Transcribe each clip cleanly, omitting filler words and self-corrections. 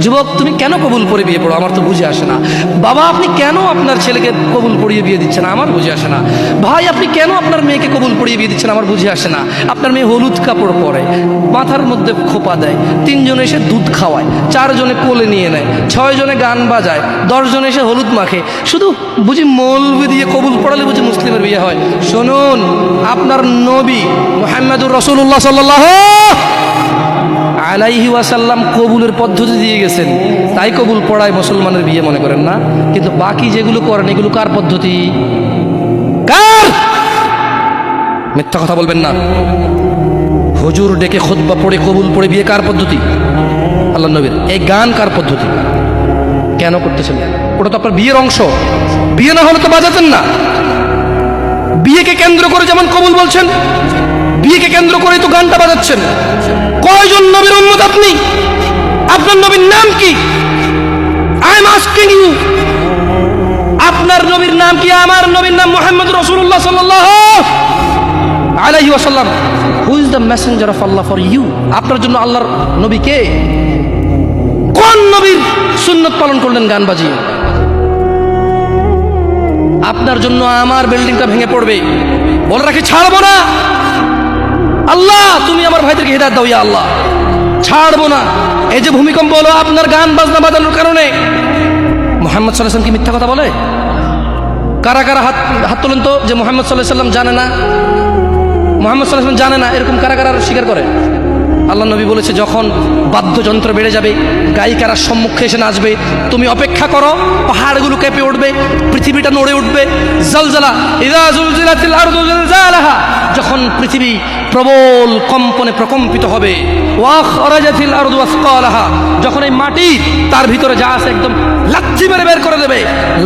যুবক তুমি কেন কবুল পড়ে বিয়ে পড়ো, আমার তো বুঝে আসে না। বাবা আপনি কেন আপনার ছেলেকে কবুল পড়িয়ে বিয়ে দিচ্ছেন, আমার বুঝে আসে না। ভাই আপনি কেন আপনার মেয়েকে কবুল পড়িয়ে বিয়ে দিচ্ছেন, আমার বুঝে আসে না। আপনার মেয়ে হলুদ কাপড় পরে, মাথার মধ্যে খোপা দেয়, 3 জন এসে দুধ খাওয়ায়, 4 জনে কোলে নিয়ে নেয়, 6 জনে গান বাজায়, 10 জন এসে হলুদ মাখে, শুধু বুঝি মৌলবি দিয়ে কবুল পড়ালে বুঝি মুসলিমের বিয়ে হয়। শুনুন, আপনার নবী মুহাম্মদুর রাসূলুল্লাহ সাল্লাল্লাহু আলাইহি ওয়াসাল্লাম কবুলের পদ্ধতি দিয়ে গেছেন, তাই কবুল পড়ায় মুসলমানের বিয়ে মনে করেন না। কিন্তু বাকি যেগুলো করেন এগুলো কার পদ্ধতি? কার? মিথ্যা কথা বলবেন না। হুজুর ডেকে খুতবা পড়ে কবুল পড়ে বিয়ে কার পদ্ধতি? আল্লাহ নবীর। এই গান কার পদ্ধতি? কেন করতেছেন? ওটা তো আপনার বিয়ের অংশ, বিয়ে না হলে তো বাজাতেন না। বিয়েকে কেন্দ্র করে যেমন কবুল বলছেন, বিয়েকে কেন্দ্র করে তো গানটা বাজাচ্ছেন। কয়জন নবীর উম্মত আপনি? আপনার নবীর নাম কি? আই এম আস্কিং ইউ, আপনার নবীর নাম কি? আমার নবীর নাম মুহাম্মদ রাসূলুল্লাহ সাল্লাল্লাহু আলাইহি ওয়াসাল্লাম। Who is the messenger of Allah for you? আপনার জন্য আল্লাহর নবী কে? কোন নবীর সুন্নত পালন করলেন গান বাজিয়ে? আপনার জন্য আমার বিল্ডিংটা ভেঙে পড়বে, বলে রাখি ছাড়বো না। আল্লাহ তুমি আমার ভাইদেরকে হিদায়াত দাও, ইয়া আল্লাহ, ছাড়বো না। এই যে ভূমিকম্প হলো আপনার গান বাজনা বাজানোর কারণে। মুহাম্মদ সাল্লাল্লাহু আলাইহি ওয়াসাল্লাম কি মিথ্যা কথা বলে? কারা কারা হাত তোলেন তো যে মুহাম্মদ সাল্লাল্লাহু আলাইহি ওয়াসাল্লাম জানে না, মুহাম্মদ সাল্লাল্লাহু আলাইহি ওয়াসাল্লাম জানে না, এরকম কারা কারা স্বীকার করে? আল্লাহ নবী বলেছে যখন বাদ্যযন্ত্র বেড়ে যাবে, গায়িকারা সম্মুখে এসে নাচবে, তুমি অপেক্ষা করো, পাহাড়গুলো কেঁপে উঠবে, পৃথিবীটা নড়ে উঠবে। জালজালা ইযা জুলজিলাতিল আরদু জিলজালাহা, যখন পৃথিবী প্রবল কম্পনে প্রকম্পিত হবে। ওয়া খরাজাতিল আরদু আসকালাহা, যখন এই মাটি তার ভিতরে যা আছে একদম লাথি মেরে বের করে দেবে,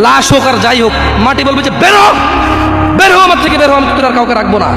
লাশ হোক আর যাই হোক, মাটি বলবে যে বের হও, বের হও আমার থেকে, বের হও, আমি তোর আর কাউকে রাখবো না।